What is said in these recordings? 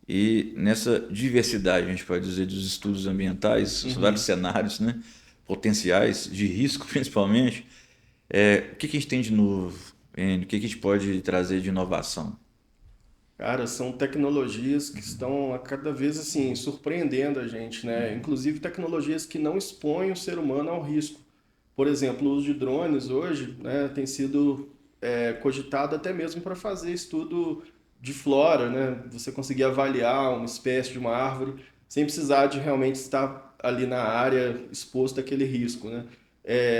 E nessa diversidade, a gente pode dizer, dos estudos ambientais, os vários cenários, né, potenciais, de risco principalmente, o que a gente tem de novo, Enio? O que a gente pode trazer de inovação? Cara, são tecnologias que estão a cada vez assim surpreendendo a gente, né? Inclusive tecnologias que não expõem o ser humano ao risco. Por exemplo, o uso de drones hoje, né, tem sido cogitado até mesmo para fazer estudo de flora, né? Você conseguir avaliar uma espécie de uma árvore sem precisar de realmente estar ali na área exposto àquele risco, né?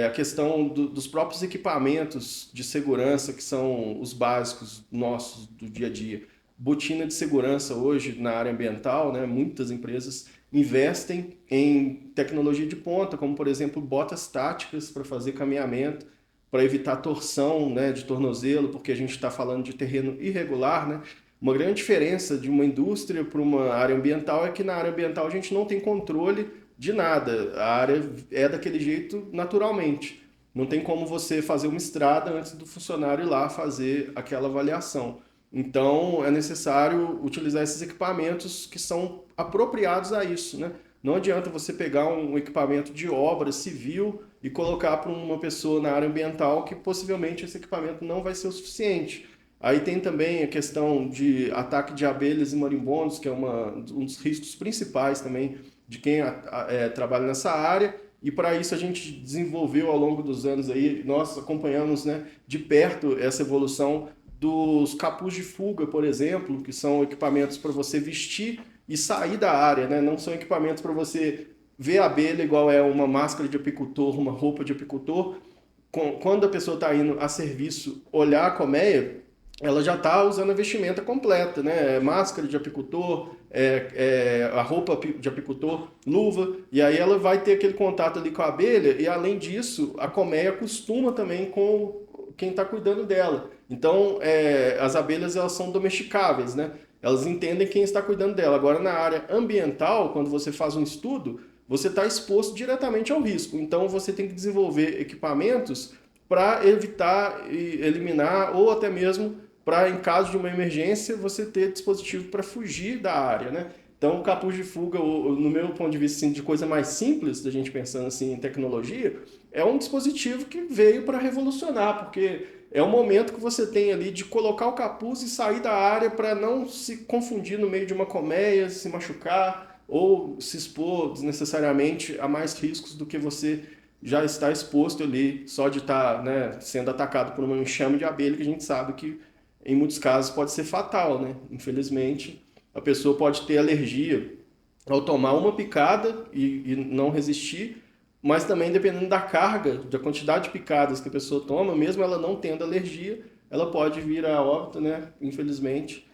A questão dos próprios equipamentos de segurança, que são os básicos nossos do dia a dia. Botina de segurança hoje na área ambiental, né? Muitas empresas investem em tecnologia de ponta, como por exemplo botas táticas para fazer caminhamento, para evitar torção, né, de tornozelo, porque a gente está falando de terreno irregular, né? Uma grande diferença de uma indústria para uma área ambiental é que na área ambiental a gente não tem controle de nada. A área é daquele jeito naturalmente. Não tem como você fazer uma estrada antes do funcionário ir lá fazer aquela avaliação. Então, é necessário utilizar esses equipamentos que são apropriados a isso, né? Não adianta você pegar um equipamento de obra civil e colocar para uma pessoa na área ambiental que possivelmente esse equipamento não vai ser o suficiente. Aí tem também a questão de ataque de abelhas e marimbondos, que é um dos riscos principais também de quem trabalha nessa área. E para isso a gente desenvolveu ao longo dos anos aí, nós acompanhamos, né, de perto essa evolução dos capuz de fuga, por exemplo, que são equipamentos para você vestir e sair da área, né? Não são equipamentos para você ver a abelha igual é uma máscara de apicultor, uma roupa de apicultor. Quando a pessoa está indo a serviço olhar a colmeia, ela já está usando a vestimenta completa, né? Máscara de apicultor, a roupa de apicultor, luva, e aí ela vai ter aquele contato ali com a abelha, e além disso, a colmeia acostuma também com quem está cuidando dela. Então, as abelhas elas são domesticáveis, né? Elas entendem quem está cuidando dela. Agora, na área ambiental, quando você faz um estudo, você está exposto diretamente ao risco. Então, você tem que desenvolver equipamentos para evitar e eliminar ou até mesmo para, em caso de uma emergência, você ter dispositivo para fugir da área, né? Então, o capuz de fuga, no meu ponto de vista, assim, de coisa mais simples, da gente pensando assim em tecnologia, é um dispositivo que veio para revolucionar, porque é o momento que você tem ali de colocar o capuz e sair da área para não se confundir no meio de uma colmeia, se machucar ou se expor desnecessariamente a mais riscos do que você já está exposto ali, só de estar, né, sendo atacado por um enxame de abelha, que a gente sabe que em muitos casos pode ser fatal, né? Infelizmente, a pessoa pode ter alergia ao tomar uma picada e não resistir, mas também dependendo da carga, da quantidade de picadas que a pessoa toma, mesmo ela não tendo alergia, ela pode vir a óbito, né? Infelizmente,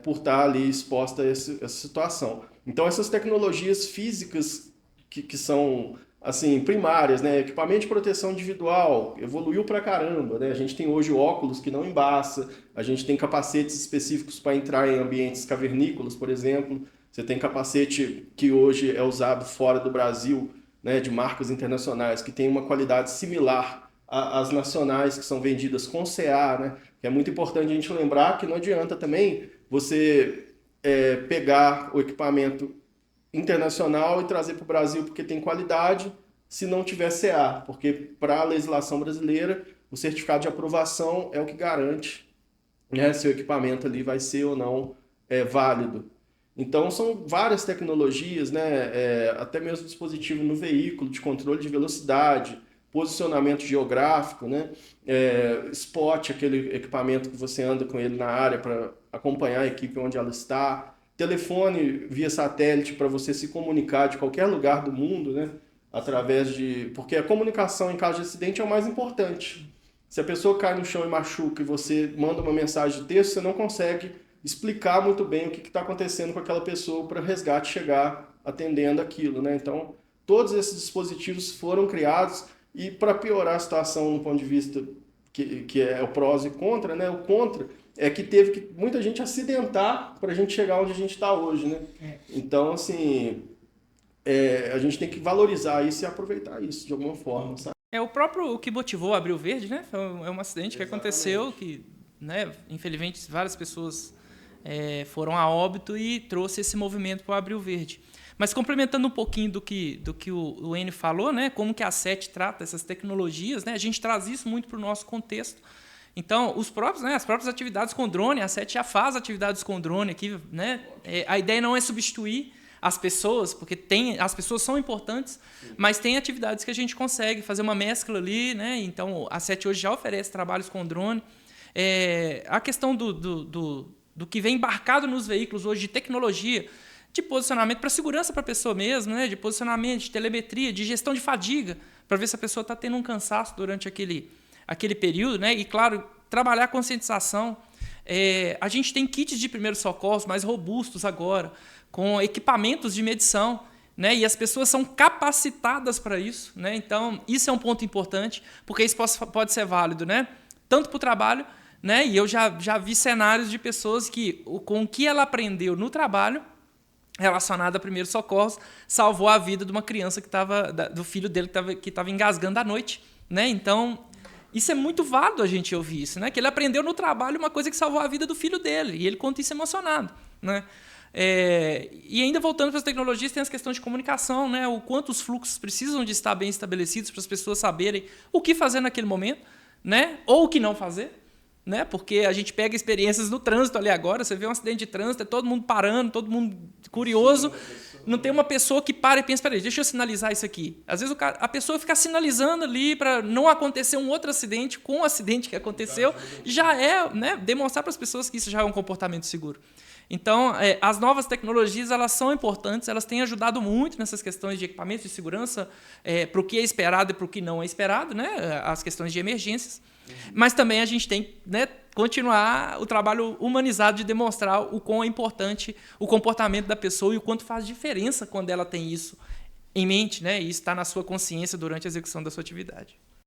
por estar ali exposta a essa situação. Então, essas tecnologias físicas que são assim primárias, né? Equipamento de proteção individual evoluiu pra caramba, né? A gente tem hoje óculos que não embaça, a gente tem capacetes específicos para entrar em ambientes cavernícolas, por exemplo. Você tem capacete que hoje é usado fora do Brasil, né, de marcas internacionais, que tem uma qualidade similar às nacionais que são vendidas com CA, né? Que é muito importante a gente lembrar que não adianta também você pegar o equipamento internacional e trazer para o Brasil porque tem qualidade, se não tiver CA, porque para a legislação brasileira, o certificado de aprovação é o que garante, né, se o equipamento ali vai ser ou não válido. Então são várias tecnologias, né, até mesmo dispositivo no veículo de controle de velocidade, posicionamento geográfico, né, spot, aquele equipamento que você anda com ele na área para acompanhar a equipe onde ela está, telefone via satélite para você se comunicar de qualquer lugar do mundo, né, através de, porque a comunicação em caso de acidente é o mais importante. Se a pessoa cai no chão e machuca e você manda uma mensagem de texto, você não consegue explicar muito bem o que está acontecendo com aquela pessoa para o resgate chegar atendendo aquilo, né? Então, todos esses dispositivos foram criados e para piorar a situação no ponto de vista que é o prós e contra, né? O contra é que teve que muita gente acidentar para a gente chegar onde a gente está hoje, né? Então, assim, a gente tem que valorizar isso e aproveitar isso de alguma forma, sabe? É o próprio o que motivou a Abril Verde, né? É um acidente que aconteceu, Exatamente. que, né, infelizmente, várias pessoas foram a óbito e trouxe esse movimento para o Abril Verde. Mas complementando um pouquinho do que o Enio falou, né, como que a SET trata essas tecnologias, né, a gente traz isso muito para o nosso contexto. Então, as próprias atividades com drone, a SET já faz atividades com drone aqui, né? A ideia não é substituir as pessoas, porque as pessoas são importantes, mas tem atividades que a gente consegue fazer uma mescla ali, né? Então, a SET hoje já oferece trabalhos com drone. A questão do que vem embarcado nos veículos hoje de tecnologia, de posicionamento para segurança para a pessoa mesmo, né? De posicionamento, de telemetria, de gestão de fadiga, para ver se a pessoa está tendo um cansaço durante aquele período, né? E, claro, trabalhar a conscientização. A gente tem kits de primeiros socorros mais robustos agora, com equipamentos de medição, né? E as pessoas são capacitadas para isso, né? Então, isso é um ponto importante, porque isso pode ser válido, né? Tanto para o trabalho, né? E eu já vi cenários de pessoas que, com o que ela aprendeu no trabalho, relacionado a primeiros socorros, salvou a vida de uma criança do filho dele que estava engasgando à noite, né? Então, isso é muito válido a gente ouvir isso, né? Que ele aprendeu no trabalho uma coisa que salvou a vida do filho dele, e ele conta isso emocionado, né? E ainda voltando para as tecnologias, tem as questões de comunicação, né? O quanto os fluxos precisam de estar bem estabelecidos para as pessoas saberem o que fazer naquele momento, né? Ou o que não fazer, né? Porque a gente pega experiências no trânsito ali agora, você vê um acidente de trânsito, é todo mundo parando, todo mundo curioso, não tem uma pessoa que para e pensa, peraí, deixa eu sinalizar isso aqui. Às vezes a pessoa fica sinalizando ali para não acontecer um outro acidente com o acidente que aconteceu, já é, né, demonstrar para as pessoas que isso já é um comportamento seguro. Então, as novas tecnologias, elas são importantes, elas têm ajudado muito nessas questões de equipamentos de segurança, para o que é esperado e para o que não é esperado, né, as questões de emergências. Mas também a gente tem, né, continuar o trabalho humanizado de demonstrar o quão é importante o comportamento da pessoa e o quanto faz diferença quando ela tem isso em mente, né, e está na sua consciência durante a execução da sua atividade.